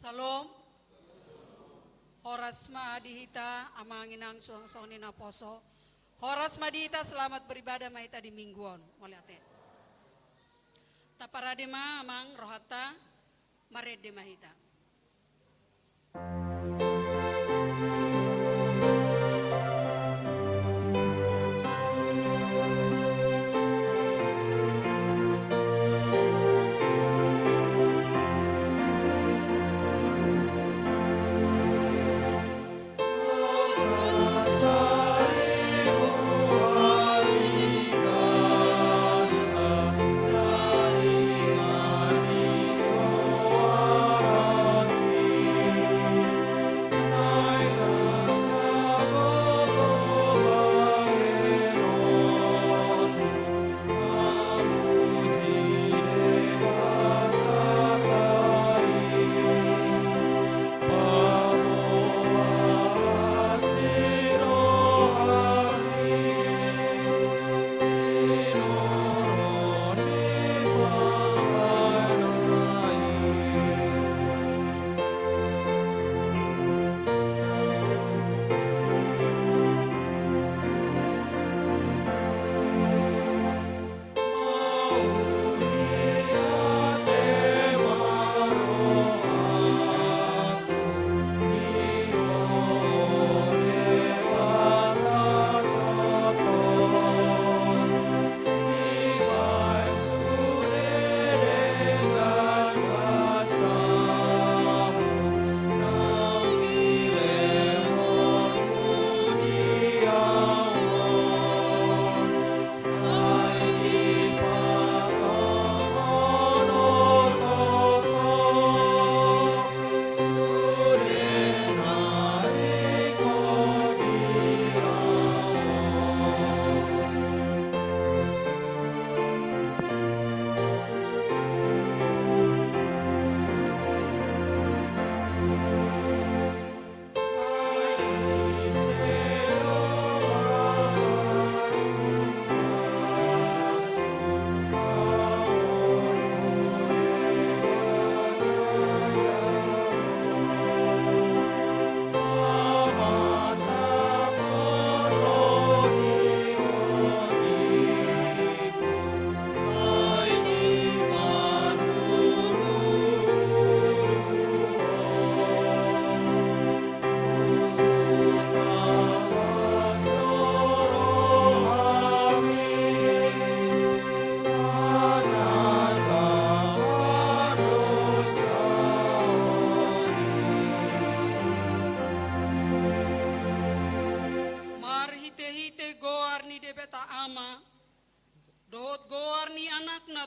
Salom. Horas madihita amanginang suang-suang ni naposo. Horas madihita selamat beribadah mahita di mingguan. Moliate. Taparadema amang rohata marede mahita.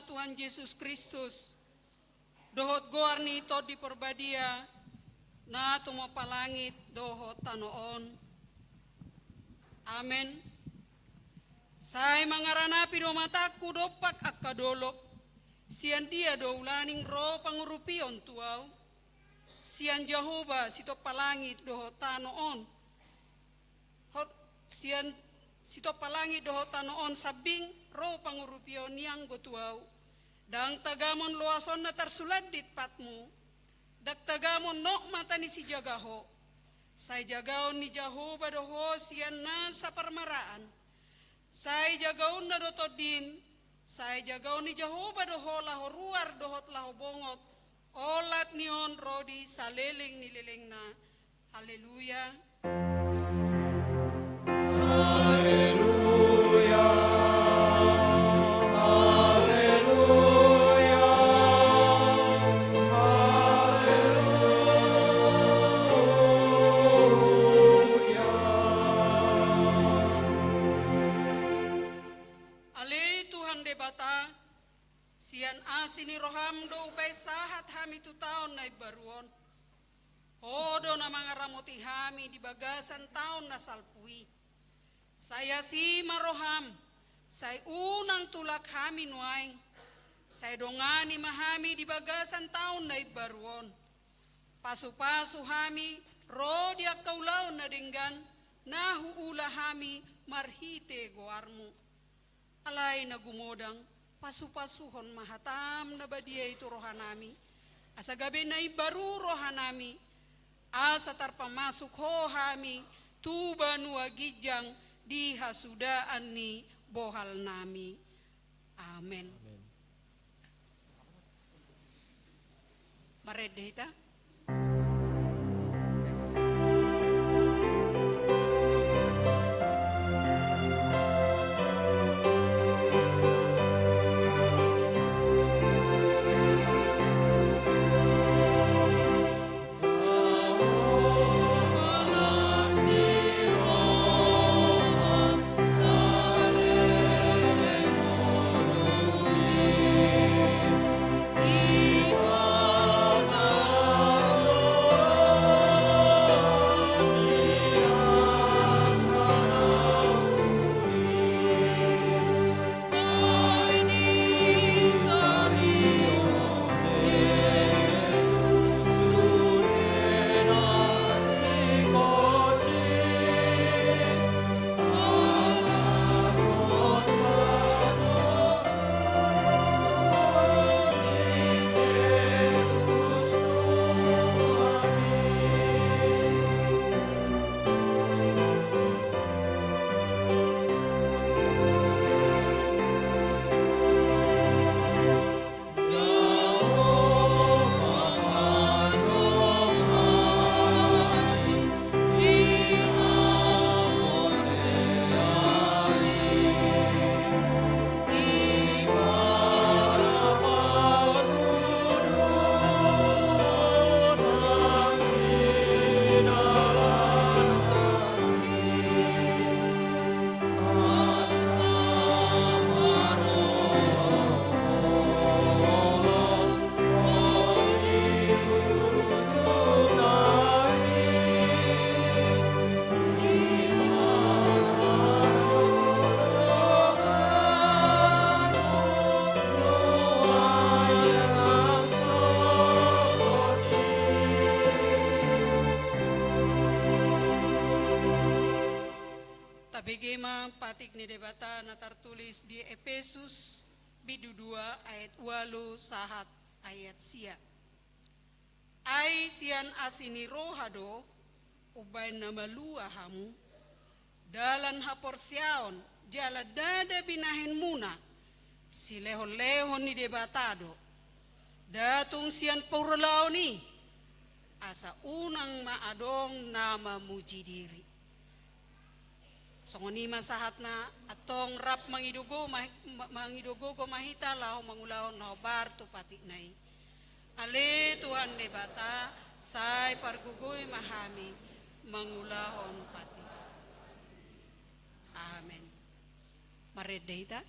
Tuhan Yesus Kristus, dohot goarni to di perbadia, na tumo palangit dohot tanoon. Amen. Say mangaranapi do mataku dopak akadolok, sian dia do ulaning ro pangurupion tuaw, sian Jehovah sito palangit dohot tanoon, sian sito palangit dohot tanoon sabing ro pangurupion niyang gotuaw. Dang tagamon luason na tarsuladit patmu, dak tagamon nok mata ni si jagaho, say jagaon ni Jehovah doho siyan na sa parmaraan, say jagaon na dotodin, say jagaon ni Jehovah doho laho ruar dohot laho bongot, olat niyon rodi sa leling nililing na. Haleluya. Sian asini roham do upay sahat hami tu taon na ibaruon. Hodo na mga ramoti hami di bagasan taon na salpui. Saya si maroham, say unang tulak hami nuaing. Say dongani mahami di bagasan taon na ibaruon. Pasu-pasu hami, rodiak kaulaw na dinggan, nahuula hami marhite goarmu. Alay na gumodang, pasu-pasuhon mahatam na badia itu rohanami. asa gabi na ibaru rohanami, asa tarpamasuk hohami, tuba nuagijang di hasudaan ni bohal nami. Amen. Mared dita. Tabigema patik ni debata na tertulis di Efesus bidu 2 ayat 8 sahat ayat sia. Ai sian asini rohado ubay na malua hamu dalan haporsiaon jala dada binahin muna si lehon-lehon ni debatado datung sian purlaw ni asa unang maadong nama muji diri. Songoni masahat na atong rap mangidugo ko mahita lao mangulao na bar tu patik nai. Ale Tuhan debata say pargugoy mahami mangulahon patik. Amen. Maredeta.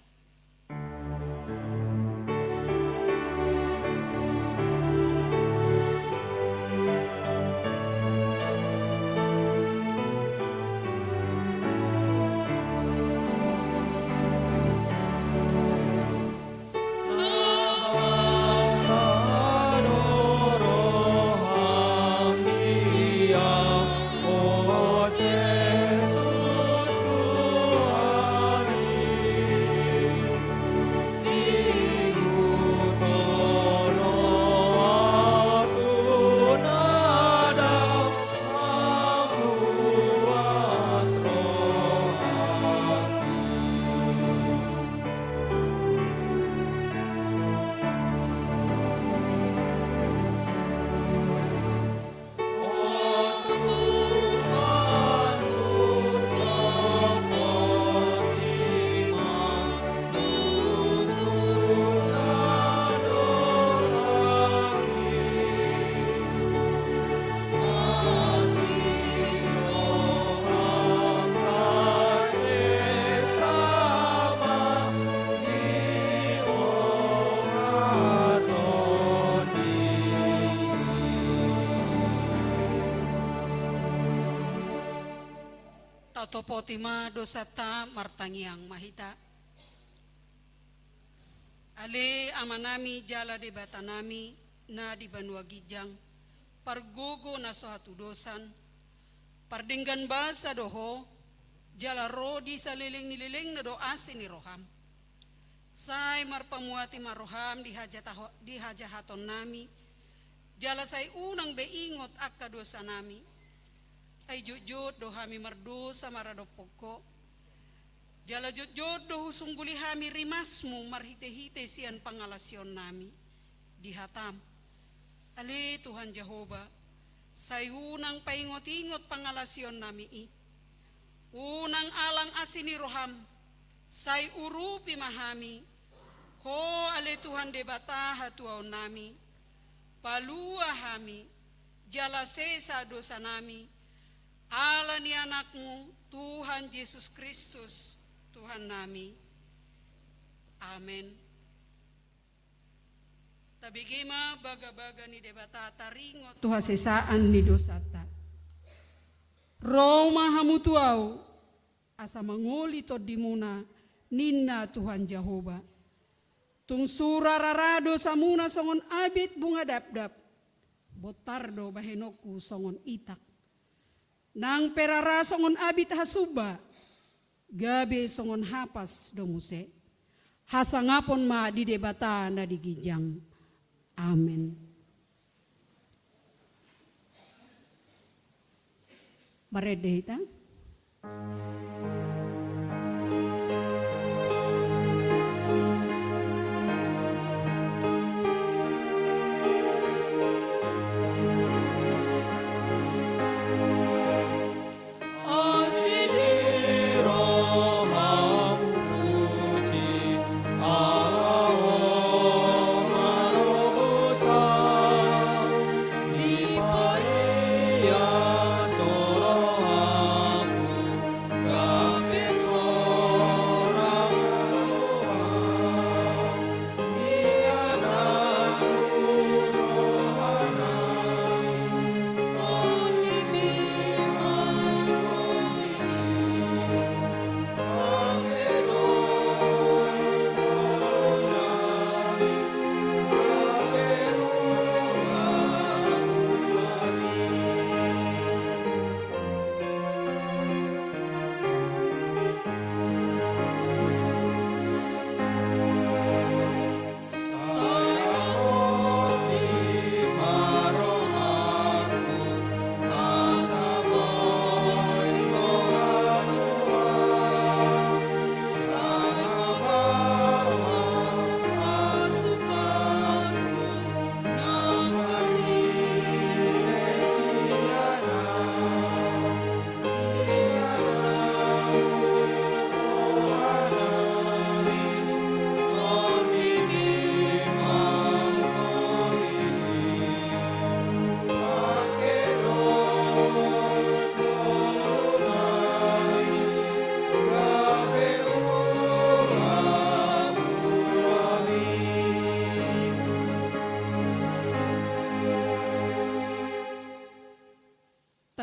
Topotima dosata martangiang mahita. Ale amanami jala debatanami na di Banua Gijang pargogo na sohatu dosan pardinggan basa doho jala rodi sa liling na do asin ni roham. Say marpamuati maroham di hajahaton nami Jala say unang beingot akka dosa nami. Ay jujud do hami mardosa maradopoko. Jala jujud do husungguli hami rimasmu marhite-hite sian pangalasyon nami. Dihatam. Ali Tuhan Jehovah. Say unang paingot-ingot pangalasyon nami i. Unang alang asini roham. Say urupi mahami. Ho ali Tuhan debata hatuaw nami. Palua hami. Jala sesa dosa nami. Ala ni anakmu Tuhan Yesus Kristus Tuhan nami. Amen. Tabigima baga-baga ni debata taringot Tuhan sesaan ni dosata. Roma hamutuau asa mangoli to dimuna ninna Tuhan Jehovah. Tung sura rarado samuna songon abit bunga dapdap. Botardo bahenoku songon itak. Nang perara songon abit hasuba, gabe songon hapas domuse, hasangapon ma di debata na digijang. Amen. Maredehita.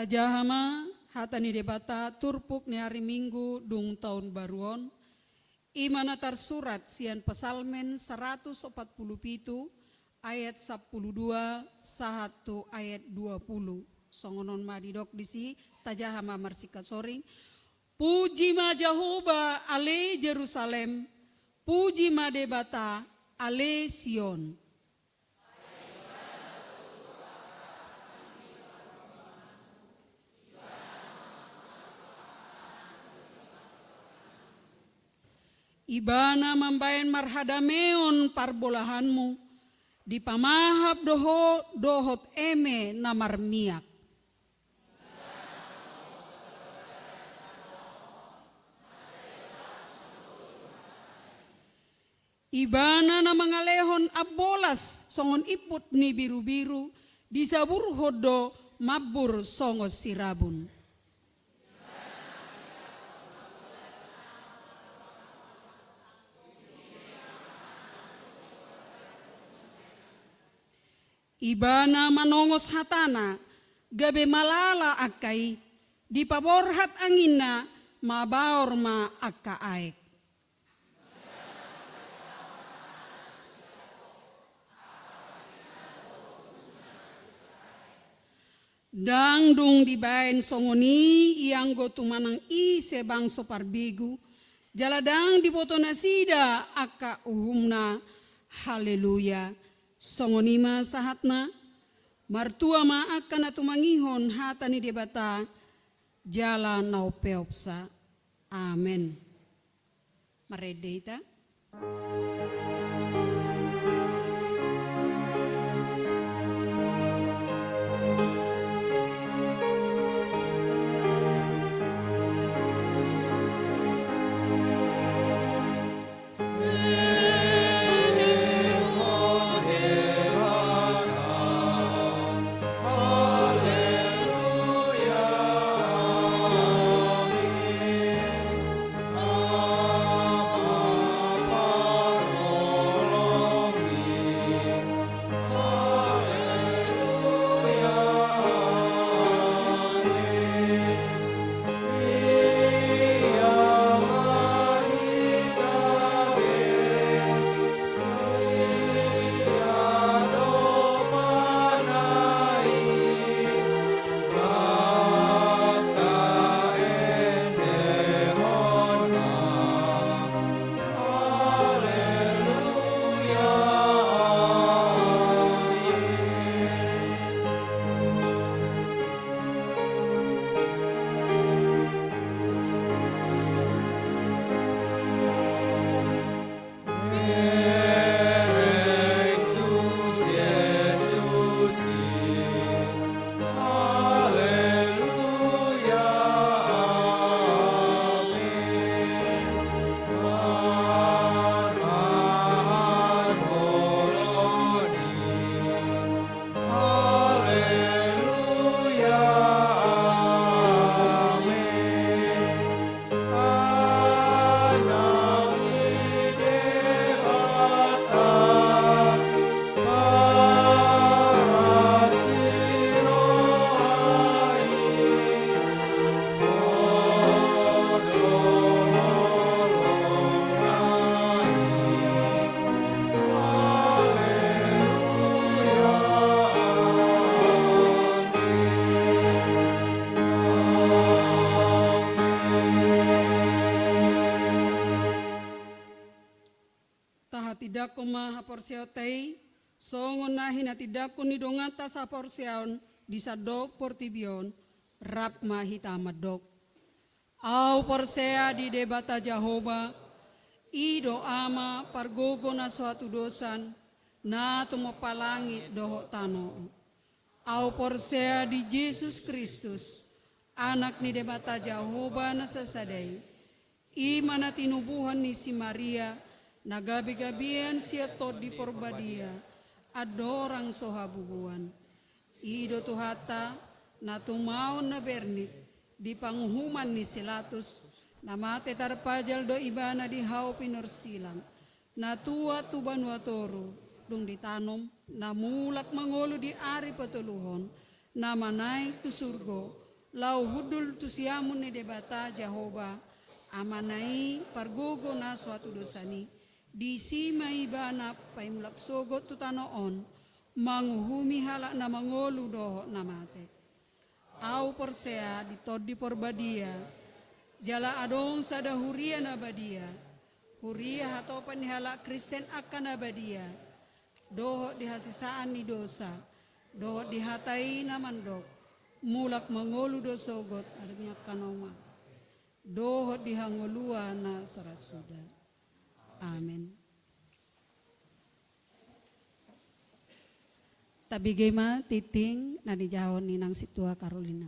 Tajahama hatani debata turpuk ni hari Minggu dung tahun baruon. Imana tersurat sian pesalmen 147 ayat 12 sahatu ayat 20. Songonon madidok disi tajahama marsika soring. Puji ma Jehovah ale Jerusalem, puji ma debata ale Sion. Ibana mambayan marhadameon parbolahanmu, di pamahap dohot eme namarmiak. Ibana na mangalehon abolas songon iput ni biru-biru, di sabur hodo mabur songos sirabun. Ibana manongos hatana, gabe malala akai, di paborhat angina, mabaor ma akka aek. Dangdung dibaen songoni yang gotumanang ise bangso parbigu, jaladang diboto nasida akka uhumna, haleluya. Songonima sahatna, Martua maakan atu mangihon hata ni debata jalan nau peopsa. Amen. Maredeita. Tidak kumaha porsio tei, songon nahi na tidak ni dongata sa porsion di sadok portibion, rap mahita madok. Au porsea di debata Jehovah, ido ama pargogo na suatu dosan, na tumopalangit doho tano. Au porsea di Yesus Kristus, anak ni debata Jehovah na sasadai, imana tinubuhan ni si Maria, nagabi-gabian siya tod di porbadia, adorang sohabuguan. Ido tuhata na tumaon na bernit, di panghuman ni Silatus, na mate tarpajal do ibana di hao pinorsilang, na tua tuban watoro, dung ditanom, na mulak mangolo di ari patuluhon, na manaik tu surgo, lau hudul tu siamun ni debata Jehovah, amanai pargogo na suatu dosani, di sima ibana pay mulak sogot tu tanoon, manguhumi halak na mangolu doho na mate. Au porsea di tod di porbadia, jala adong sada huria na badia, huria hatopan ni halak Kristen akan na badia, doho di hasisaan ni dosa, doho di hatai na mandok, mulak mangolu do sogot adanya kanoma, doho di hangolua na sarasuda. Amin. Tabigay ma titing na dijahon ni nang Situa Carolina.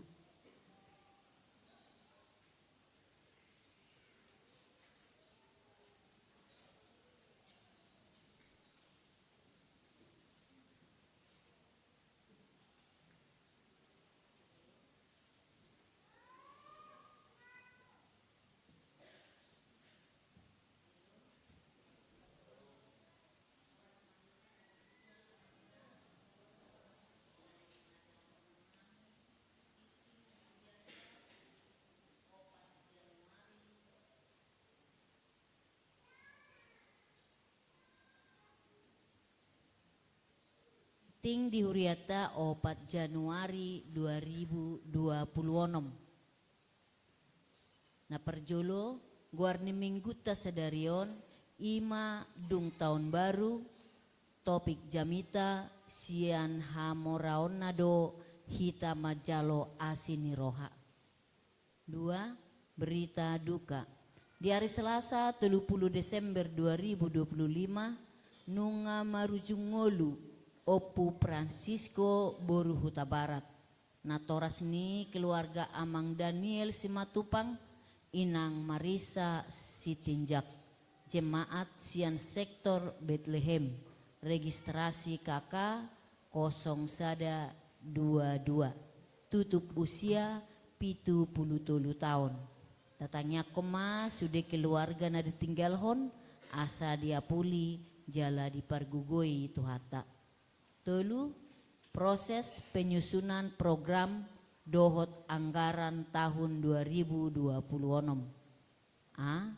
Ting di Huriata 4 Januari 2026. Na perjolo guarni mingguta sedarion ima dung tahun baru topik jamita sian hamoraon nado hita majalo asiniroha. 2. Berita duka. Di hari Selasa 30 Desember 2025 nunga marujungolu Opu Francisco Boru Huta Barat. Natoras ni keluarga Amang Daniel Simatupang, Inang Marisa Sitinjak, Jemaat Sian Sektor Bethlehem, registrasi KK 0122, tutup usia 70 tahun. Tatanya koma sudah keluarga na ditinggalhon, asa dia puli jala dipargugoi tuhata. Telu, proses penyusunan program dohot anggaran tahun 2026. A.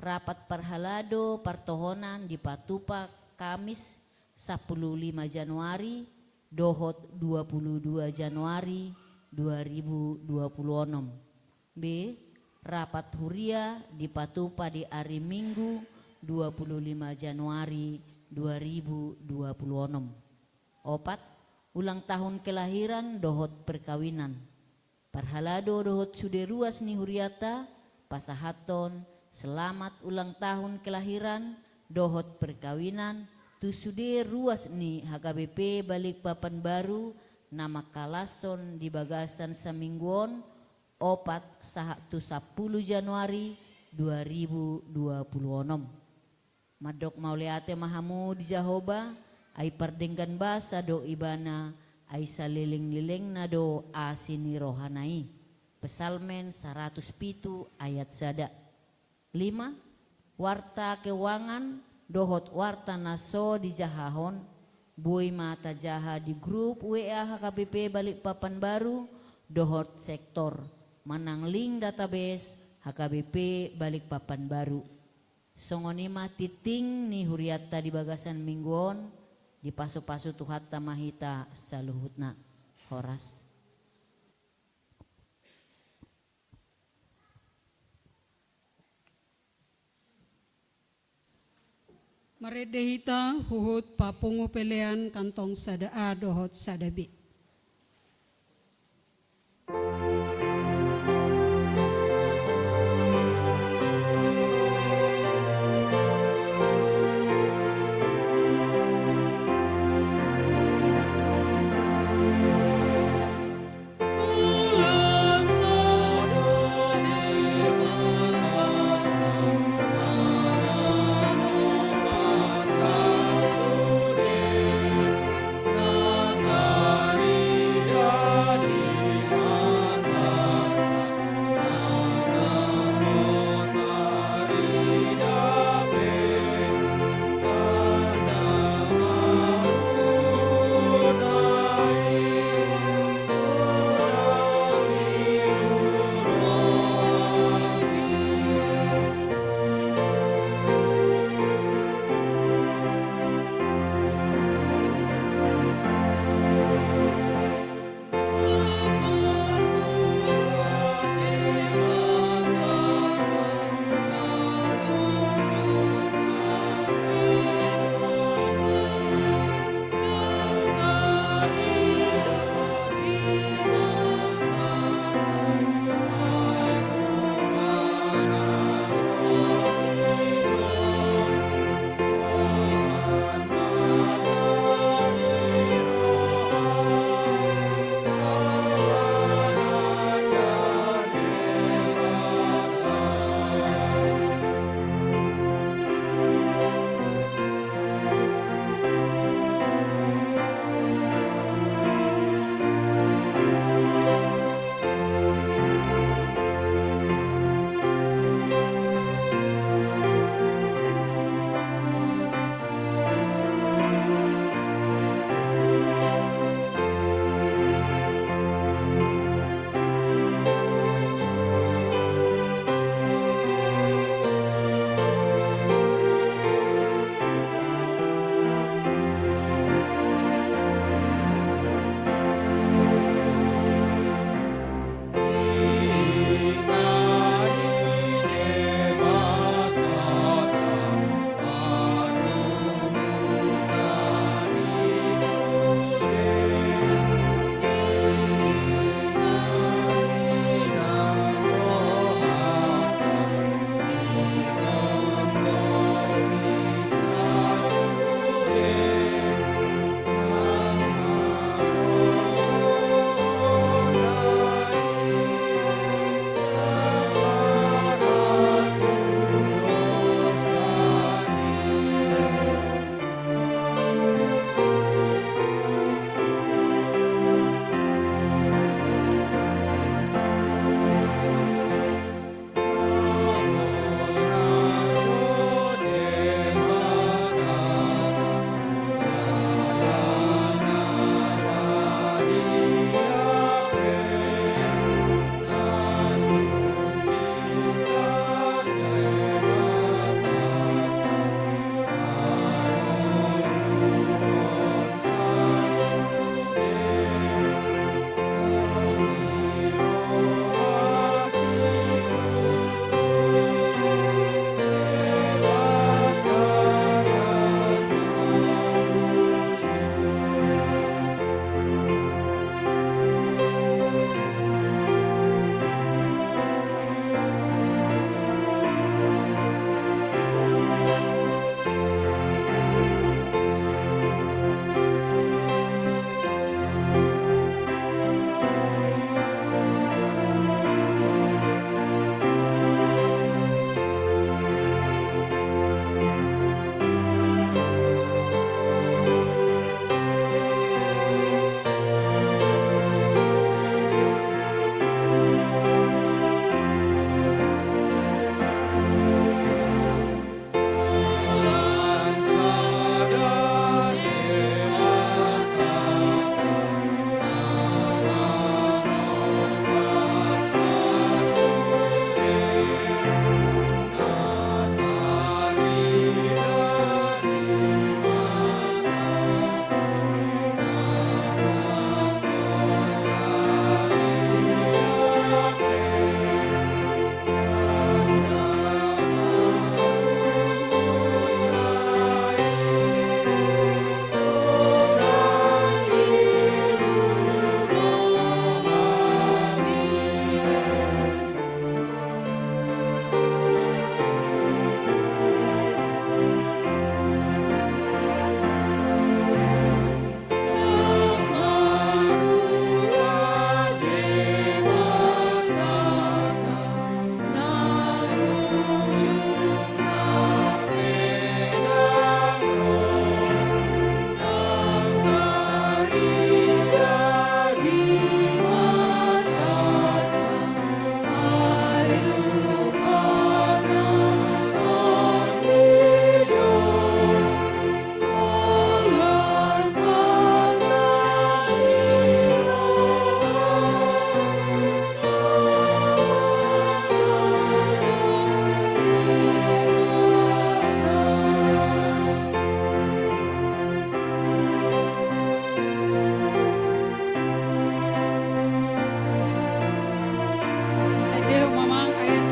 Rapat perhalado partohonan di Patupa Kamis 15 Januari dohot 22 Januari 2026. B. Rapat huria di Patupa di hari Minggu 25 Januari 2026. 4. Ulang tahun kelahiran dohot perkawinan. Parhalado dohot sude ruas ni huriata pasahaton selamat ulang tahun kelahiran dohot perkawinan tu sude ruas ni HKBP Balikpapan Baru nama kalason di Bagasan Samingguon 4 10 Januari 2026. Madok mauliate mahamu di Jahoba ai pardenggan basa do ibana ai saliling-liling na do asini rohanai. Pesalmen 107 ayat sada. 5. Warta keuangan dohot warta naso di jahahon boy mata jaha di grup WA HKBP Balikpapan Baru dohot sektor manang link database HKBP Balikpapan Baru. Songonima titing ni huriata di Bagasan Mingguon di pasu-pasu tuhata mahita saluhutna horas. Maredehita huhut papungu pelean kantong sadaa dohot sadabi. Thank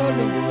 Dolo.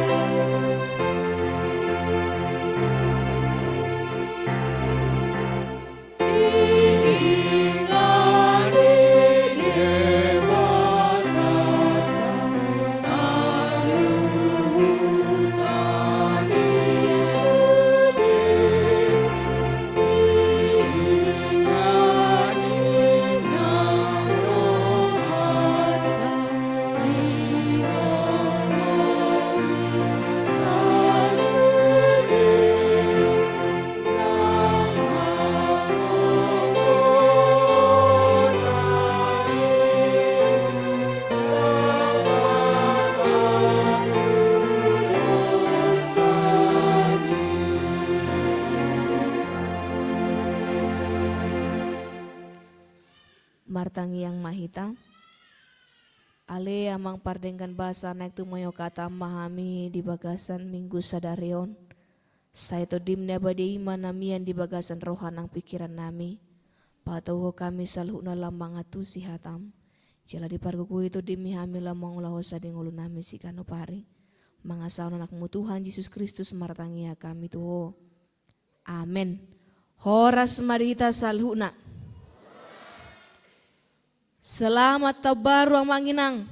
Martangi yang mahita ale amang pardengkan basa naik tu mayo kata mahami di bagasan minggu sadarion saya to dim nabadi iman namian di bagasan rohan ang pikiran nami patau kami salhu na lamang atu si hatam jala di parguku itu dimi hami lamang ulaho sa dingulu nami si kano pari mangasaw na nakmu Tuhan Yesus Kristus martangi ya kami tuho amen. Horas marita salhu na. Selamat tabaru ang manginang.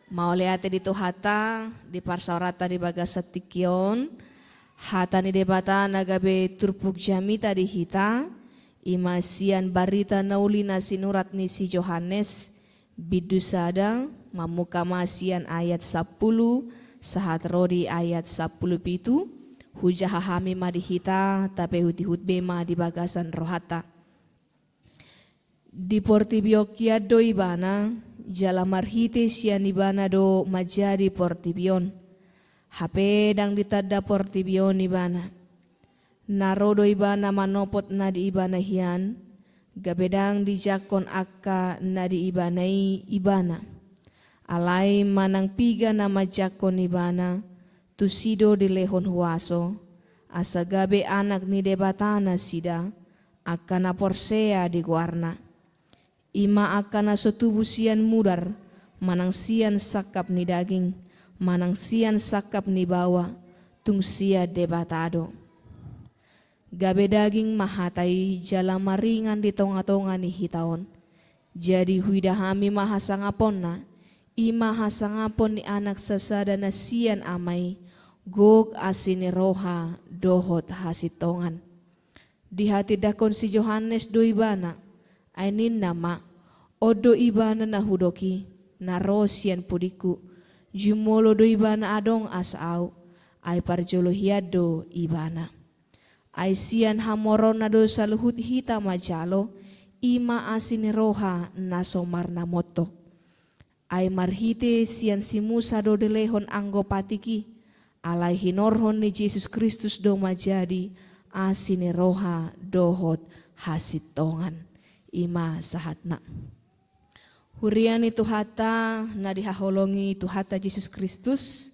Mauliate dito hata di parsaurata di bagasat tikion. Hata ni debata nagabe turpuk jamita di hita. Imasian barita naulina sinurat ni si Johannes. Bidusada mamuka masian ayat 10. Sahat rodi ayat 10 pitu. Hujahahami madihita tapi hutihut bema di bagasan rohata. Di portibio kia do ibana jala marhite sian ibana do majadi portibion hape dang ditada portibion ibana narodo ibana manopot na di ibana hian gabedang di jakon akka na di ibanai ibana alai manang piga na majakon ibana tusido di lehon huaso asa gabe anak ni debatana sida akana porsea di guarna ima akana sotubu sian mudar, manang sian sakap ni daging, manang sian sakap ni bawa, tung sia debatado. Gabe daging mahatai jala maringan di tonga-tonga ni hitaon. Jadi huidahami mahasangapon na, ima hasangapon ni anak sasada na sian amai, gog asini roha dohot hasitongan. Di hati dakon si Johannes doibana, ainin nama odo ibana na hudoki na rosian pudiku jumolo do ibana adong asau ay parjolo hiado ibana ay sian hamoron na do saluhut hita majalo ima asini roha na somar na motok ay marhite sian si Musa do delehon anggo patiki alay hinorhon ni Jesus Kristus do majadi asini roha dohot hasitongan ima sahatna. Hurian itu hata na dihaholongi itu hata Yesus Kristus.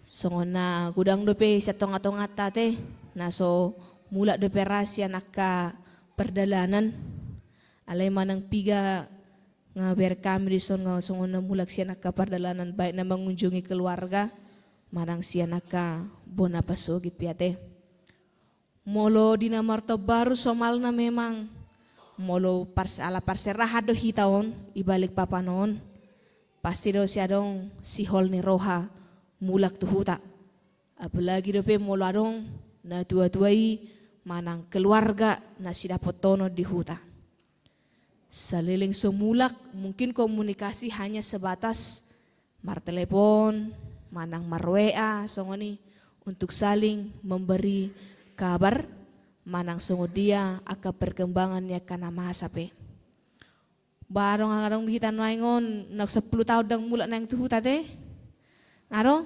Songona gudang dope sa tonga-tonga tate na so mula dope rasya naka perdalanan. Alay manang piga nga berkami di son nga songona mulak siya naka perdalanan baik na mengunjungi keluarga manang siya naka bona pasugit piate. Molo dinamarto baru somal na memang molo ala parseraha do hitaon ibalik papanon pasti do siya dong sihol ni roha mulak tuhuta apalagi do pe molo adong na tua-tuai manang keluarga na sidapot tono di huta saliling sumulak mungkin komunikasi hanya sebatas martelepon manang marwea songoni untuk saling memberi kabar manang sungguh dia akan perkembangannya karena masape. Barong ngarong bihitan waingon nak 10 tahun dang mulak nang tuhu tate. Ngarong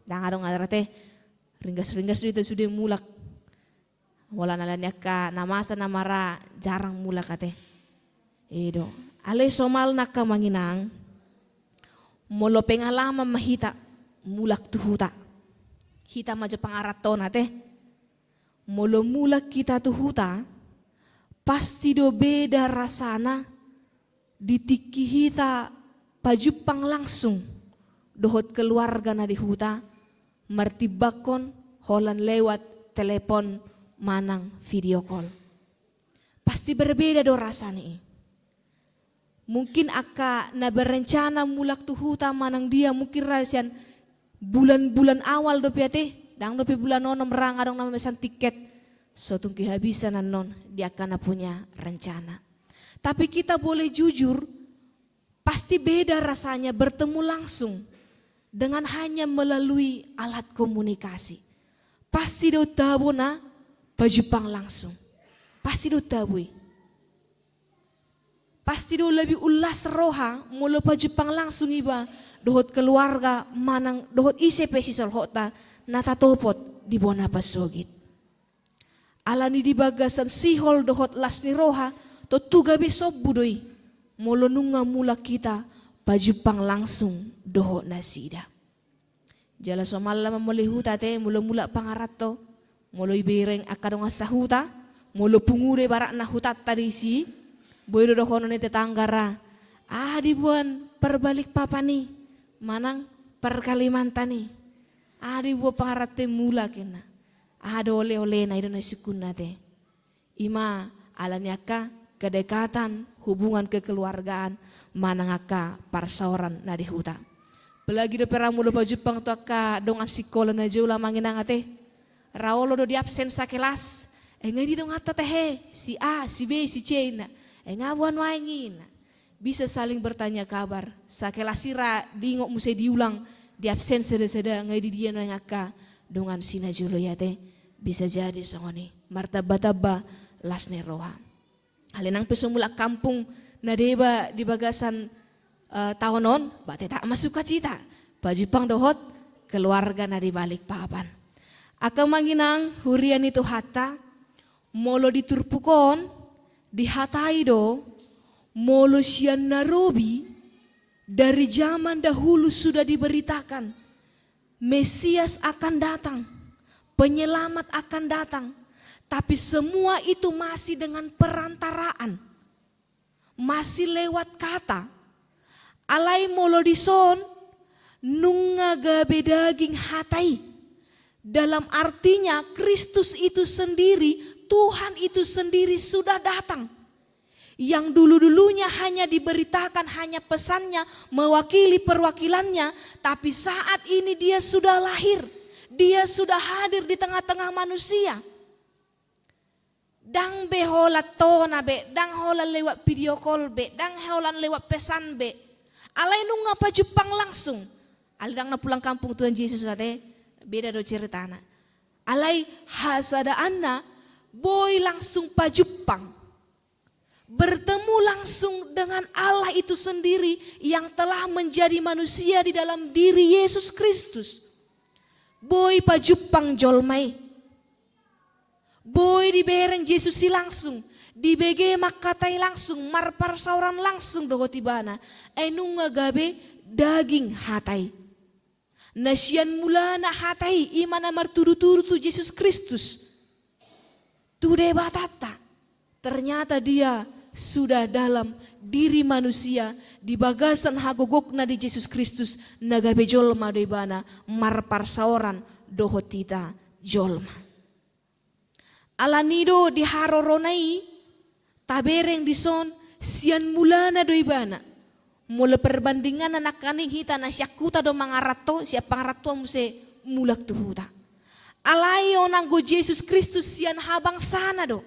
dang ngarong ngarate ringgas-ringgas itu sudah mulak. Wala nalannya ka namasa namara jarang mulak kate. Edo ale somal nakka manginang molo pengalaman mahita mulak tuhu ta. Hita maja pangaraton ate. Molo mulak kita tuh huta pasti do beda rasana ditiki hita pajupang langsung dohot keluarga na di huta martibakon holan lewat telepon manang video call. Pasti berbeda do rasanya. Mungkin aka na berencana mulak tu huta manang dia mungkin rasian bulan-bulan awal do piate dang do bulan onom rang adong nama mesan tiket. So tung kehabisan non dia akan punya rencana. Tapi kita boleh jujur, pasti beda rasanya bertemu langsung dengan hanya melalui alat komunikasi. Pasti do tabu na pajupang langsung. Pasti do tabu. Pasti do lebih ulas roha mula pajupang langsung iba dohot keluarga manang dohot ise pesisol hota nata topot di bona pasogit. Alani di bagasan sihol dohot lasni roha to tuga besok budoi molo nunga mula kita pajupang langsung dohot nasida. Jala somalama muli huta te mula pangarat to molo ibereng akadong asahuta molo pungure barak na hutat tadi si boy dohono ne tetanggara dibuan perbalik papa nih manang per Kalimantan nih dibuan pangarat te mula kena. Ada oleh-oleh na idona sukun nate. Ima alanyaka kedekatan hubungan kekeluargaan manangaka parsaoran na di huta. Pelagi do peramu do pajupang to aka dongan sikola na jula manginang ate. Raolo do di absen sa kelas. Ngai di dong ata tehe si A, si B, si C na. Ngawan waingin. Bisa saling bertanya kabar. Sa kelas sira dingok musai diulang di absen seda-seda ngai di dia nangaka dongan sina julo ya te. Bisa jadi songoni martaba-taba lasne roha. Alenang pesumula kampung nadeba di bagasan tahonon bate tak masuk cita. Pajupang dohot keluarga na di balik papan. Aka manginang hurian itu hata molo diturpukon dihatai do molo sian narobi dari zaman dahulu sudah diberitakan Mesias akan datang. Penyelamat akan datang, tapi semua itu masih dengan perantaraan, masih lewat kata. Alai molodison nunga gabe daging hatai. Dalam artinya Kristus itu sendiri, Tuhan itu sendiri sudah datang. Yang dulu-dulunya hanya diberitakan hanya pesannya, mewakili perwakilannya, tapi saat ini dia sudah lahir. Dia sudah hadir di tengah-tengah manusia. Dang behola tona be, dang hola lewat video call be, dang holan lewat pesan be. Alai nunga pajupang langsung. Alai dang na pulang kampung Tuhan Yesus ate, beda do ceritana. Alai hasada anna boy langsung pajupang. Bertemu langsung dengan Allah itu sendiri yang telah menjadi manusia di dalam diri Yesus Kristus. Boy pajupang jolmai. Boy dibereng Yesus si langsung. Dibege makatai langsung. Marpar sauran langsung dohotibana. Enunga gabe daging hatai. Nasian mulana hatai imana marturu-turu tu Yesus Kristus. Tude batata. Ternyata dia sudah dalam diri manusia di bagasan hagogokna di Yesus Kristus nagabe jolma doibana marpar saoran dohotita jolma. Alanido di haroronai tabereng dison sian mulana doibana mula perbandingan anak kaning hita na syakuta do mangarato siap pangarato muse mulak tuhuta. Alai onanggo Yesus Kristus sian habang sana do.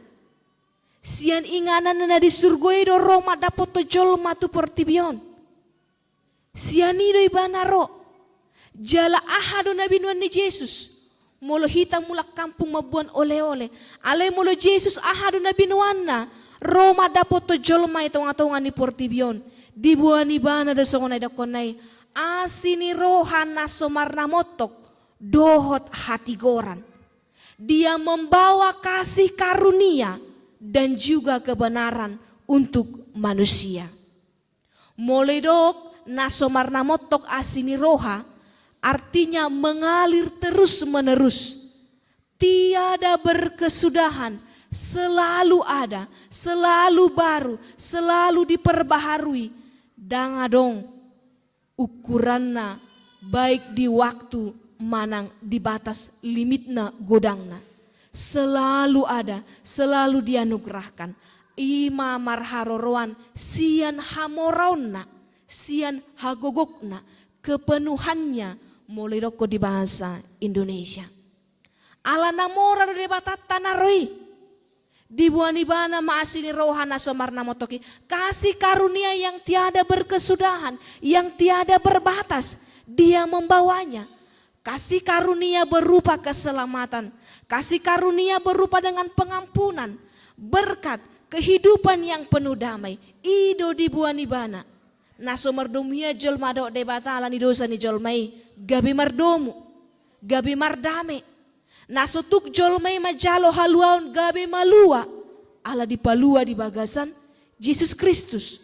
Sian inganan na di surgoi do Roma dapot to jolma tu portibion. Sian ido ibana ro. Jala ahado na binuan ni Jesus. Molo hita mulak kampung mabuan ole-ole. Alay molo Jesus ahado na binuan na. Roma dapot to jolma itong atongan ni portibion. Dibuan ibana do songonay dakonay. Asini rohan na somarna motok. Dohot hatigoran. Dia membawa kasih karunia dan juga kebenaran untuk manusia. Moledok nasomarna motok asini roha artinya mengalir terus menerus. Tiada berkesudahan, selalu ada, selalu baru, selalu diperbaharui. Dangadong ukuranna baik di waktu manang di batas limitna godangna. Selalu ada, selalu dianugerahkan. Ima marharoroan sian hamorauna, sian hagogokna, kepenuhannya mulai roko di bahasa Indonesia. Ala namora de batata naroi. Dibuani bana maasini rohana somarna motoki. Kasih karunia yang tiada berkesudahan, yang tiada berbatas. Dia membawanya. Kasih karunia berupa keselamatan. Kasih karunia berupa dengan pengampunan. Berkat, kehidupan yang penuh damai. Ido dibuani bana. Naso merdumia jol madok debata ala ni dosa ni jol mai. Gabi mardomu. Gabi mardame. Naso tuk jol mai majalo haluaun gabi malua. Ala dipalua di bagasan Yesus Kristus.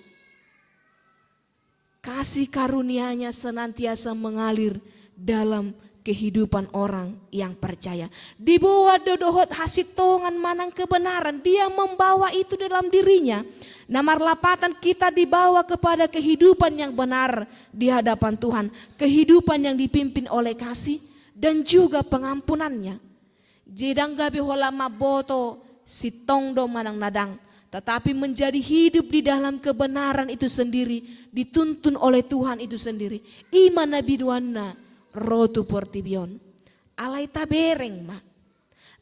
Kasih karunianya senantiasa mengalir dalam kehidupan orang yang percaya. Dibawa dodohot hasitongan manang kebenaran. Dia membawa itu dalam dirinya. Namar lapatan kita dibawa kepada kehidupan yang benar di hadapan Tuhan. Kehidupan yang dipimpin oleh kasih dan juga pengampunannya. Jedang gabi hola maboto sitong do manang nadang. Tetapi menjadi hidup di dalam kebenaran itu sendiri. Dituntun oleh Tuhan itu sendiri. Iman nabi duana rotu portibion. Alai tabereng ma.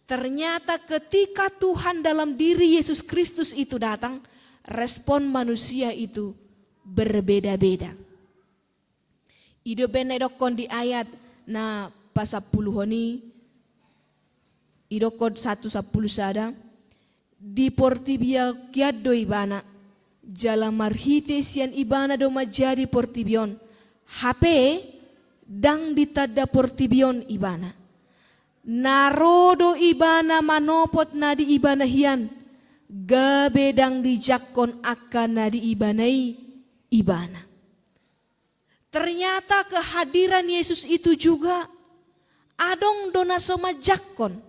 Ternyata ketika Tuhan dalam diri Yesus Kristus itu datang. Respon manusia itu berbeda-beda. Ido benedokon di ayat na pasapuluhoni. Ido kod 1:10 sada. Di portibia kiado ibana. Jala marhite sian ibana do majadi portibion. HP dang ditada portibion ibana. Narodo ibana manopot na di ibana hian. Gabe dang dijakon akan na di ibanai ibana. Ternyata kehadiran Yesus itu juga adong dona soma jakon.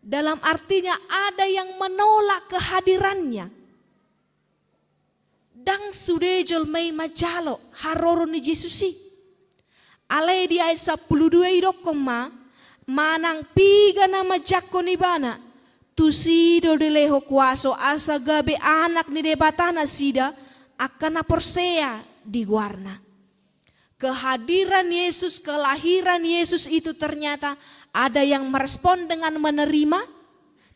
Dalam artinya ada yang menolak kehadirannya. Dang sudejol mei majalo haroro ni Yesusi. Alai di ayat 12 idokoma manang piga nama jakon ibana. Tusido deleho kuaso asa gabe anak ni debatana sida akan aporsea di guarna. Kehadiran Yesus, kelahiran Yesus itu ternyata ada yang merespon dengan menerima,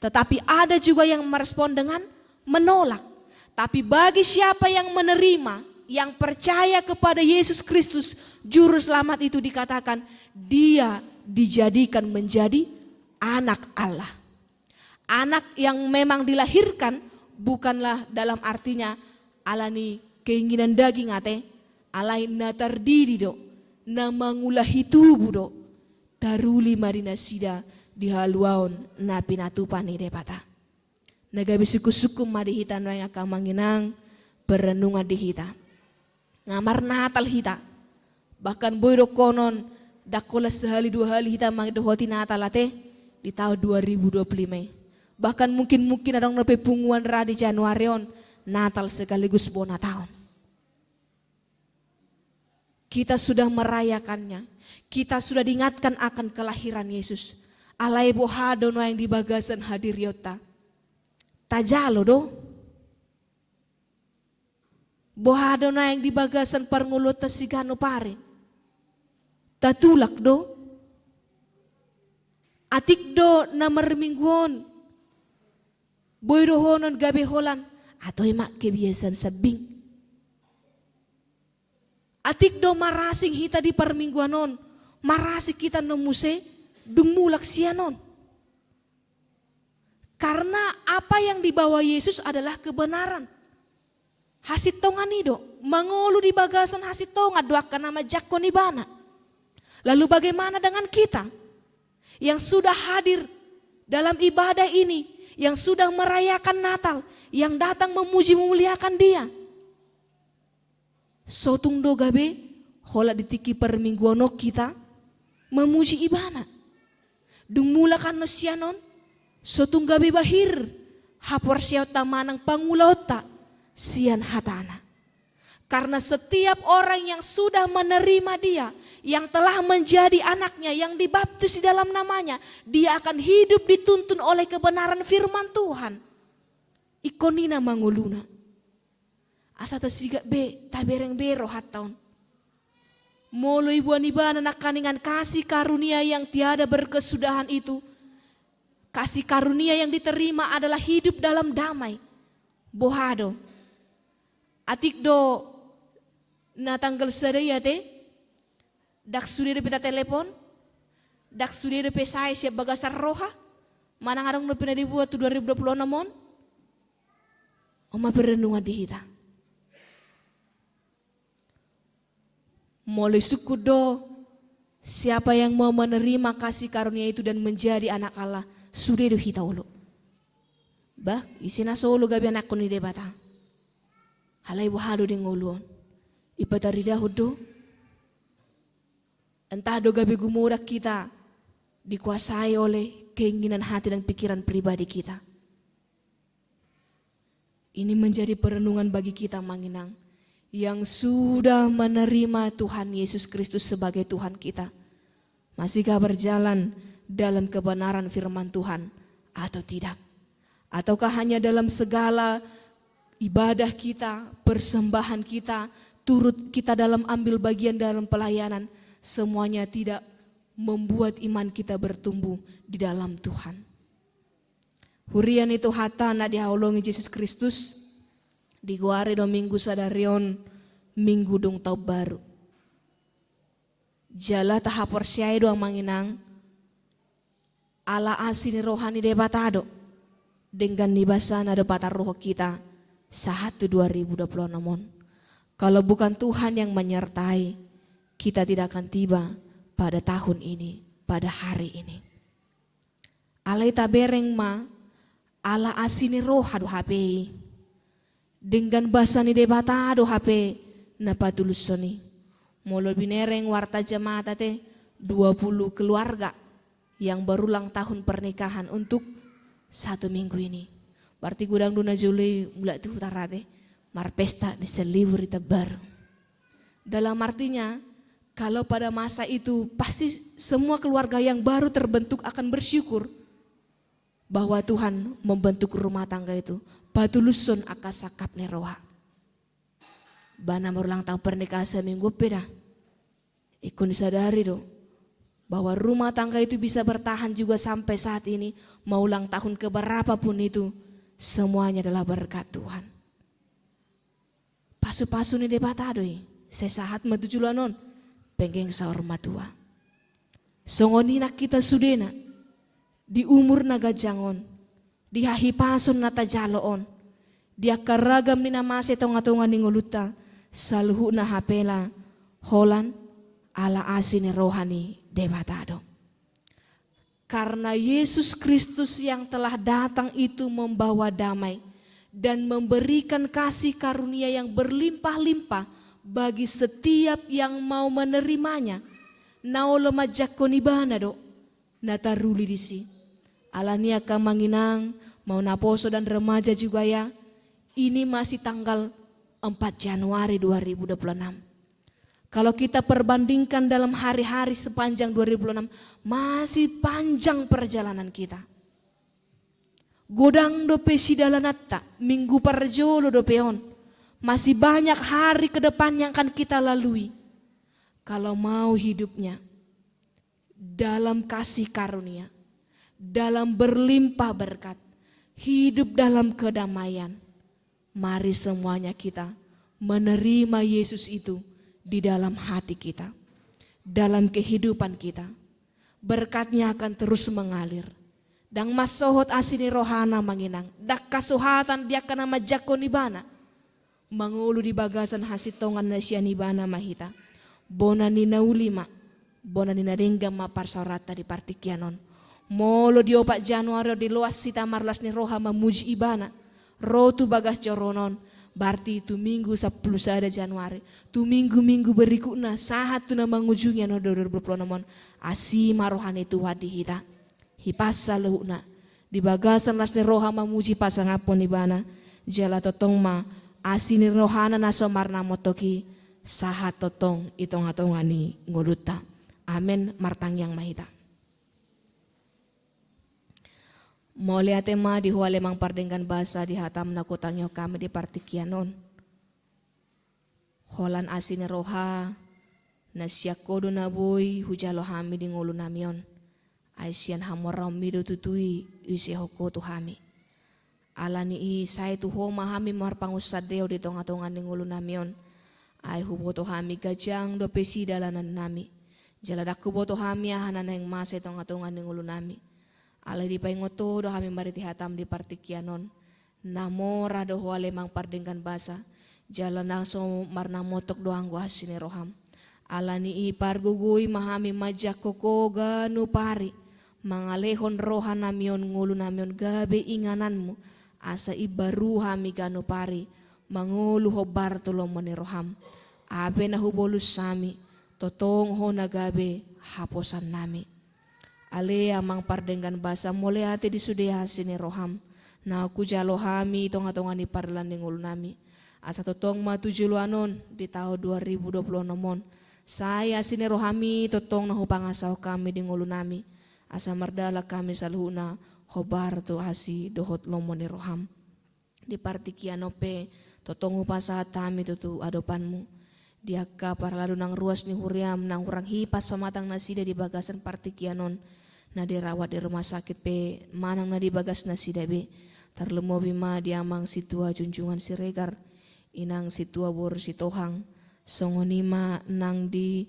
tetapi ada juga yang merespon dengan menolak. Tapi bagi siapa yang menerima, yang percaya kepada Yesus Kristus, Juru Selamat itu dikatakan, dia dijadikan menjadi anak Allah. Anak yang memang dilahirkan bukanlah dalam artinya alani keinginan daging ate, alai natar diri do, na mangulah hitubu do, taruli marina sida di haluaon na pinatupan ni depata. Nagabi suku-suku madihitan wang akan manginang perenungan dihita. Ngamar natal hita. Bahkan boy do konon dakola sehali dua hali hita mangdohoti natal ate di tahun 2025. Bahkan mungkin ada nape punguan radi Januarion Natal sekaligus bona tahun. Kita sudah merayakannya. Kita sudah diingatkan akan kelahiran Yesus. Alai bohadono yang di bagasan hadir yota. Tajalo do. Bohadono yang di bagasan parngulota sigano pare. Tatulak do. Atik do na marmingguon. Boy rohonon gabi holan atau emak kebiasaan sabing. Atik do marasing hita di permingguanon, marasik kita nomuse dumulak sianon. Karena apa yang dibawa Yesus adalah kebenaran. Hasitongan ido, mangolu di bagasan hasitongan doakan nama jakon ibana. Lalu bagaimana dengan kita yang sudah hadir dalam ibadah ini? Yang sudah merayakan Natal, yang datang memuji memuliakan Dia. Sotung do gabe, hola ditiki permingguano kita memuji ibana. Dumulakan no sianon, sotung gabe bahir, hapor siota manang pangulota sian hatana. Karena setiap orang yang sudah menerima dia, yang telah menjadi anaknya, yang dibaptis di dalam namanya, dia akan hidup dituntun oleh kebenaran firman Tuhan. Ikonina manguluna. Asa tasiga be, tabereng be rohat taon. Molo ibuan ibana nakaningan kasih karunia yang tiada berkesudahan itu. Kasih karunia yang diterima adalah hidup dalam damai. Bohado. Atik do na tanggal sadaya te. Dak sudah de peta telepon. Dak sudah de pesai siap bagasar roha. Manang arang no pina dibuat tu 2026 mon. Oma berenungan di kita. Mulai suku do, siapa yang mau menerima kasih karunia itu dan menjadi anak Allah, sudah do hita ulo. Bah, isina solo gabi anak kuni de batang. Halai wahado de nguluon. Ipatari dahud do. Entah do gabi gumurak kita dikuasai oleh keinginan hati dan pikiran pribadi kita. Ini menjadi perenungan bagi kita Manginang yang sudah menerima Tuhan Yesus Kristus sebagai Tuhan kita. Masihkah berjalan dalam kebenaran firman Tuhan atau tidak? Ataukah hanya dalam segala ibadah kita, persembahan kita, turut kita dalam ambil bagian dalam pelayanan, semuanya tidak membuat iman kita bertumbuh di dalam Tuhan. Hurian itu hata na dihaulongi Yesus Kristus diguare do minggu sadarion minggu dong tau baru. Jala tahapor siai doang Manginang ala asini rohani debatado dengan nibasana do patar roh kita saat 2026. Kalau bukan Tuhan yang menyertai, kita tidak akan tiba pada tahun ini, pada hari ini. Alai tabereng ma ala asini roh adu HP dengan basani debata adu HP na patulusoni molo binereng warta jamaat te 20 keluarga yang berulang tahun pernikahan untuk 1 minggu ini. Berarti gudang duna Juli mulai tu tarate mar pesta bisa libur baru. Dalam artinya kalau pada masa itu pasti semua keluarga yang baru terbentuk akan bersyukur bahwa Tuhan membentuk rumah tangga itu. Patuluson akasakap neroha. Bana berulang tahun pernikahan seminggu peda. Ikon disadari do bahwa rumah tangga itu bisa bertahan juga sampai saat ini. Mau ulang tahun keberapa pun itu, semuanya adalah berkat Tuhan. Pasu-pasu ni debatadoi. Sesahat matujulanon. Penggeng saur matua. Songonina kita sudena. Di umur naga jangon. Di hahipason nata jaloon. Dia karagam ni namase tonga-tonga ni nguluta. Saluhu na hapela. Holan ala asini rohani debatado. Karena Yesus Kristus yang telah datang itu membawa damai. Dan memberikan kasih karunia yang berlimpah-limpah bagi setiap yang mau menerimanya. Nao lemajak konibana do. Nataruli disi. Alania Manginang, mau naposo dan remaja juga ya. Ini masih tanggal 4 Januari 2026. Kalau kita perbandingkan dalam hari-hari sepanjang 2026, masih panjang perjalanan kita. Godang dope sidalanata, minggu parjolo dopeon. Masih banyak hari ke depan yang akan kita lalui. Kalau mau hidupnya dalam kasih karunia, dalam berlimpah berkat, hidup dalam kedamaian. Mari semuanya kita menerima Yesus itu di dalam hati kita, dalam kehidupan kita. Berkatnya akan terus mengalir. Dang masohot asini rohana Manginang, dak kasuhatan dia kena majako nibana. Mangulu di bagasan hasitongan na siya nibana mahita. Bona ni naulima, bona ni naringga maparsarata di partikyanon. Molo di 4 Januari di luas sita marlas ni roha mamuji ibana. Rotu bagas coronon. Berarti itu minggu 10 Januari. Tu minggu-minggu berikutnya saat tu na mangujungnya no 2026. Asima rohani Tuhan di hita. Hipasa lehuna. Di bagasan las ni roha mamuji pasangapon ibana. Jala totong ma asini rohana na somarna motoki sahat totong itong atongani nguduta. Amen martang yang mahita. Mole atema di huale mang pardenggan basa di hatam na kotangyo kami di partikianon. Holan asini roha na siyakodo na boy hujalo hami di ngulu namion. Ay siyan hamoraw mido tutui isi hoko tu hami. Alani i say tu homa hami marpangusadeo di tonga-tonga di ngulu namion. Ay huboto hami gajang do pesi dalanan nami. Jaladaku boto hami ahanan yang masa tonga-tonga di ngulu nami. Alay di paingoto do hami mariti hatam di partikianon. Namora do huale mang pardenggan basa. Jalan langsung marna motok do anggo hasini roham. Alani i pargugui mahami majak koko ganu pari. Mangalehon roha namion ngulu namion gabe ingananmu. Asa ibaru hami ganu pari. Mangulu hobar tolong mani roham. Abe na hubolus sami. Totong ho nagabe haposan nami. Ale amang pardenggan basa mole ate di sudeha sini roham. Na aku jalo hami tonga-tonga ni parlan ni ngulu nami. Asa totong matujuluanon di tahun 2020 nomon. Saya sini rohami totong na hupangasaw kami di ngulu nami. Asa mardala kami salhuna hobar to hasi dohot lomo ni roham. Di partikiano pe totong hupasahat kami tutu adopanmu. Diaka parlado nang ruas ni huriam nang urang hipas pamatang nasida di bagasan partikianon. Na dirawat di rumah sakit pe manang na di bagas nasida be. Tarlemo bima diamang situa junjungan siregar. Inang situa bor sitohang. Songonima nang di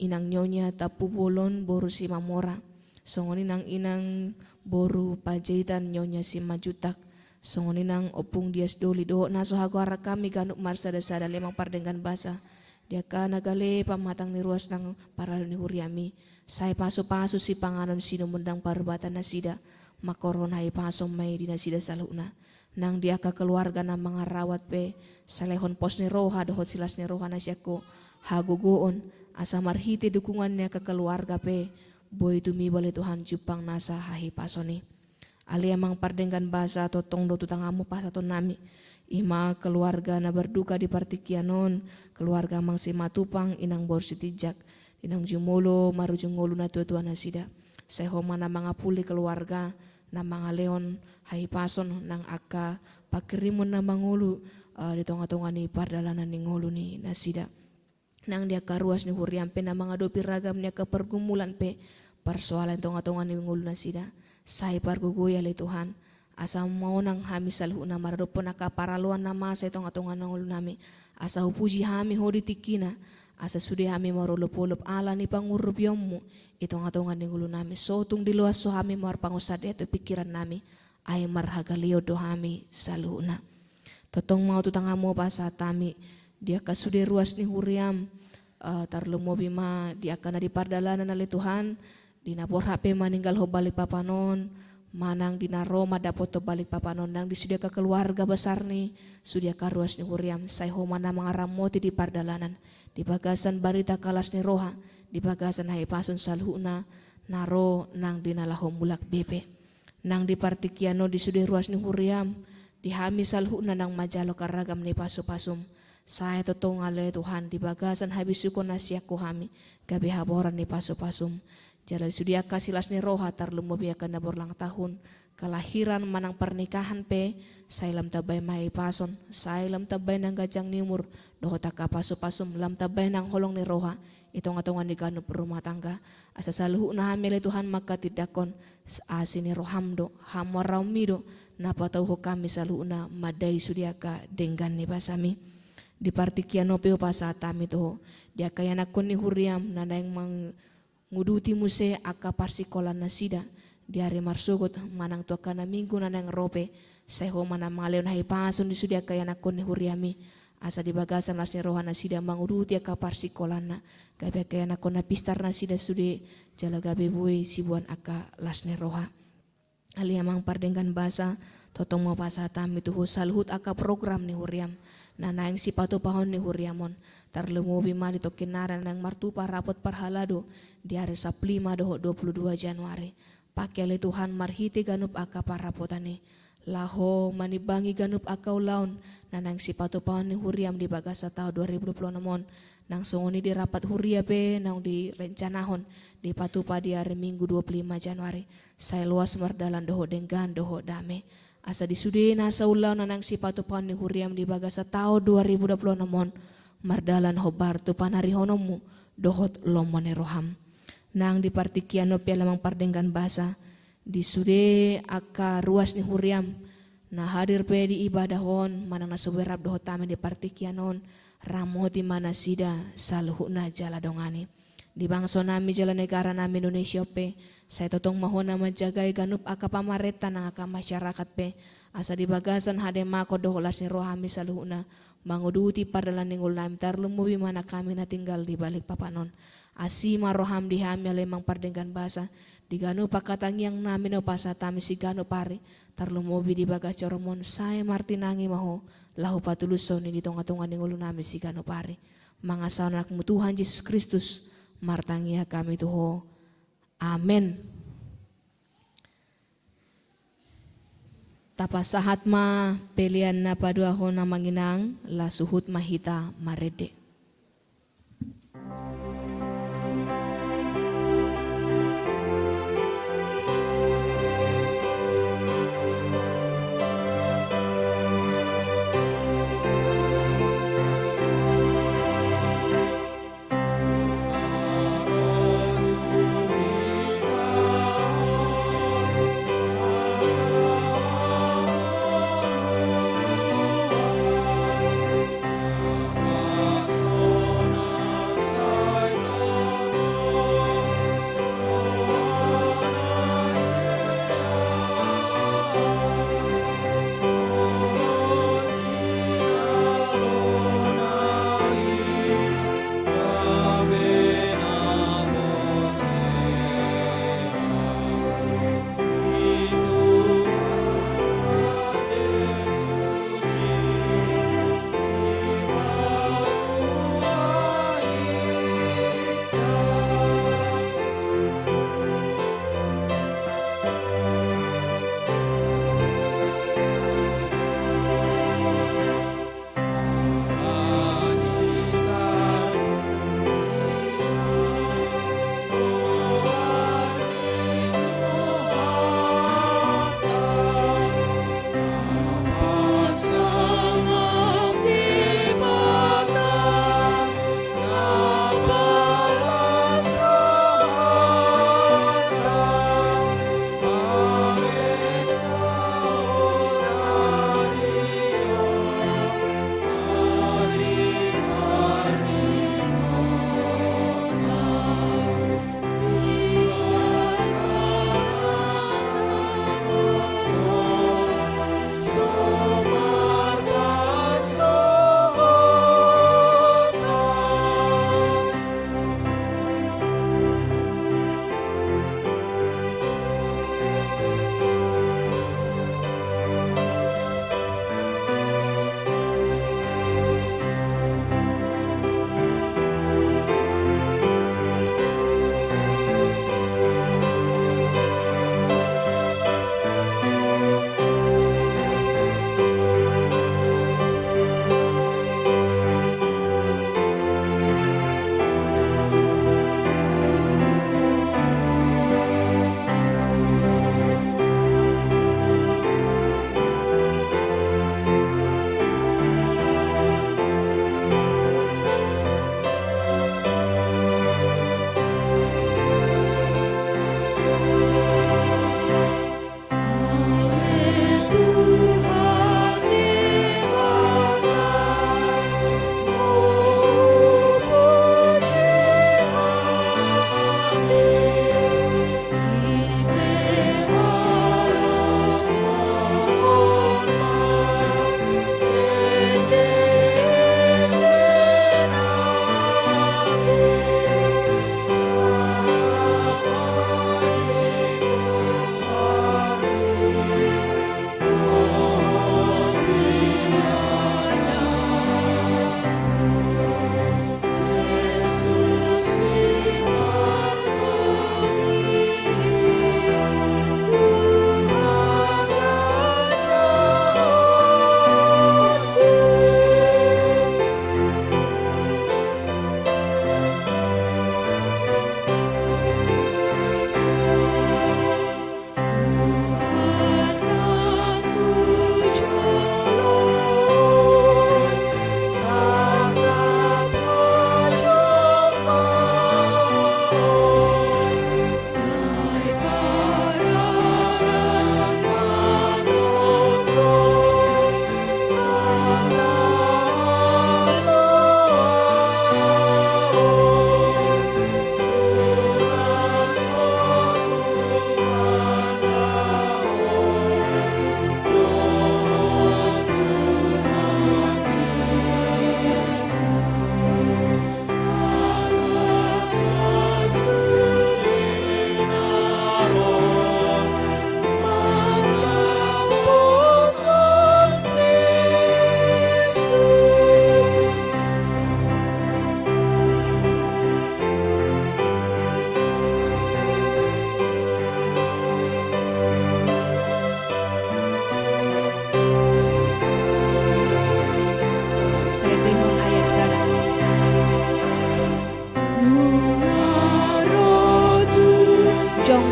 inang nyonya tapu bolon boru si mamora. Songoni nang inang boru pajaitan nyonya si majutak. Songoni nang opung dias doli do naso hago arak kami ganuk marsada-sada lemang pardenggan basa. Dia ka nagale pamatang ni ruas nang paralo ni huriami. Say paso-paso si panganon sino mundang parbatan nasida. Makoron hai paso may di nasida saluna. Nang dia ka keluarga na mga rawat pe. Salehon pos ni roha dohot silas ni roha nasyako. Hagugoon asa marhiti dukungannya ke keluarga pe. Boy tumibal Tuhan jupang nasa hahi paso ni. Ali amang pardenggan basa totong do tutangamu pasaton nami. Ima keluarga na berduka di partikianon. Keluarga mang si matupang inang bor sitijak. Inang jumulo marujung ngulu na tua-tua nasida. Sehoma na mga puli keluarga. Na mga leon hai pason nang aka pakirimun na mangulu. Di tonga-tonga ni pardalanan ni ngulu ni nasida. Nang dia karuas ni huriam pe na mga dopi ragam niya ke pergumulan pe. Persoalan tonga-tonga ni ngulu nasida. Say pargugoy ali Tuhan. Asa mau nang hami salhu na maradopon nakaparaluan na masa tonga-tonga ng ngulu nami. Asa hupuji hami hodi tikina. Asa sudi hami marulop-ulop ala ni pangurupyommu. Itong-atongan ni ngulu nami. So tung diluas so hami marpangusad ito pikiran nami. Ay marhagalio do hami saluna. Totong mau tutangamu pa sa tami. Dia kasudi ruas ni huriam. Tarlumobi ma dia kana di pardalanan ali Tuhan. Dinapor hape maninggal ho balik papanon. Manang dinaroma dapot to balik papanon. Nang disudia ka keluarga besar ni. Sudia ka ruas ni huriam. Say ho mana mga ramoti di pardalanan. Di bagasan barita kalas ni roha. Di bagasan hai pason salhuna. Naro nang dinalahom mulak bepe. Nang di partikiano di sudi ruas ni huriam. Di hami salhuna nang majalo karagam ni paso-pasum. Saya totong ale Tuhan di bagasan habis suko nasiako hami. Gabi haboran ni paso-pasum. Jala sudi kasilas ni roha tarlumobi akan naborlang tahun. Kelahiran manang pernikahan pe. Saya lam tabay mahi pason. Saya lam tabay nang gajang nimur. Dohotaka paso-pasum lam tabay nang holong ni roha. Itong-atongan di kanu perumah tangga. Asa saluhu na hamile Tuhan maka tidakon. Asini rohamdo. Hamorawmido. Napatau ho kami saluhu na madai sudiaka denggan ni basami. Di partikiano peo pasatami toho. Dia kaya nakon ni huriam. Nanayang nguduti muse aka parsikolan na sida. Di hari marsugot manang tuaka na minggu nanayang rope. Seho mana maleon hai pason di sudia kaya nakon ni huriami. Asa di bagasan lasni roha na sida manguduti aka parsikolan na. Gabi kaya nakon na pistar na sida sudi. Jala gabi buhay sibuan aka lasni roha. Ali amang pardenggan basa. Totong mau pasatami tuho salhut aka program ni huriam. Nanayang sipato pahon ni huriamon. Tarlumubi ma dito kinaran ng martupa rapot parhalado. Di hari Saplima doho 22 Januari. Pakiali Tuhan marhiti ganup aka parapotani. Laho manibangi ganup akau laun nanang sipatu paon ni huriam di bagasa tahun 2026 nang songoni di rapat huria pe nang di rencanahon di patupa di hari Minggu 25 Januari. Saya luas merdalan doho denggan doho dame. Asa disude nasa ulau nanang sipatu paon ni huriam di bagasa tahun 2026 mardalan hobar tu panari honomu dohot lomone roham. Nang di partikiano pe lamang pardenggan basa di sude aka ruas ni huriam na hadir pe di ibadahon manang nasuberap doho tame di partikianon ramoti mana sida saluhuna jala dongani di bangsa nami jala negara nami Indonesia pe saya totong mahona menjagai ganup aka pamareta nang aka masyarakat pe asa di bagasan hade mako doho lasni rohami saluhuna manguduti pardalan ninggul nami tarlumubi mana kami na tinggal di balik papanon asima roham dihami alemang pardenggan basa digano pakatang yang namin o pasa tami si gano pare tarlumobi di bagas coromon saya martinangi maho lahu patuluso ni ditong-atongan ng ulo namin si gano pare mga sanak mo Tuhan Yesus Kristus martangiya kami tuho amen. Tapasahat ma pelian na paduaho na manginang lasuhut mahita marede.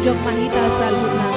jong mahita salhunam.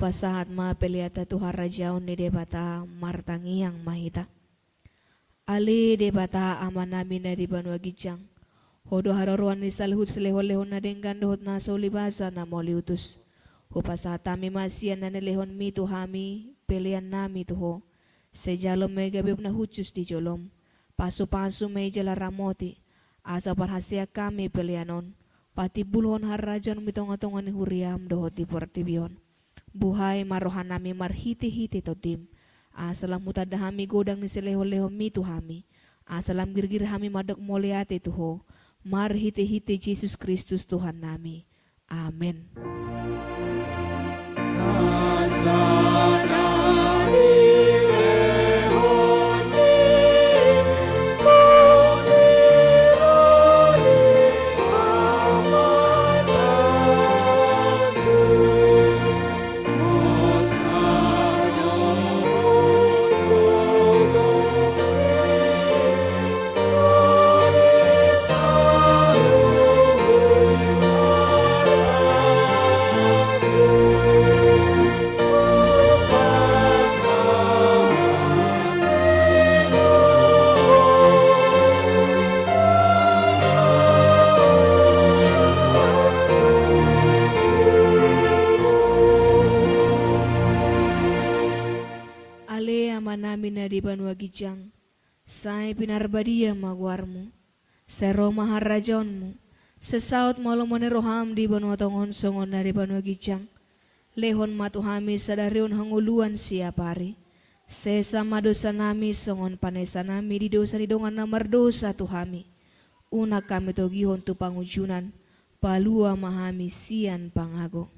Saat ma peliata Tuhan rajaun ni debata martangi yang mahita. Ali debata amanami na di banwa gijang. Hodo hararuan ni salhut selehon-lehon na denggan dohot na solibasa na moliutus. Hupasatami masian na nilehon mi tuhami pelian nami tuho. Sejalom may gabib na hutus di jolom. Paso-paso may jala ramoti. Asa parhasya kami pelianon. Pati bulhon harajan mitong-atongan ni huriam dohot di portibion. Buhay marohan nami marhiti-hiti todim. Asalam mutadahami godang ni seleho-leho mi tuhami. Asalam girgir hami madok moliate tuho. Marhiti-hiti Jesus Kristus Tuhan nami. Amin. Di banwa gijang, sai pinarbadia magwarmu, sero maharajonmu, sesaut malomone roham di banwa tongon songon dari banwa gijang, lehon matuhami sadarion hanguluan siapari, sesama dosa nami songon panesa nami di dosa di dongan namar dosa tuhami, una kami togihon tu pangujunan, palua mahami sian pangago.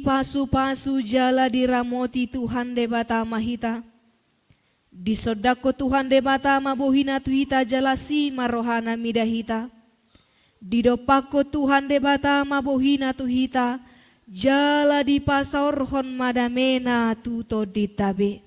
Pasu-pasu jala diramoti Tuhan debata mahita. Di sodako Tuhan debata mabohina tuhita jalasi marohana midahita. Di dopako Tuhan debata mabohina tuhita jala di pasaorhon madamena tuto ditabe.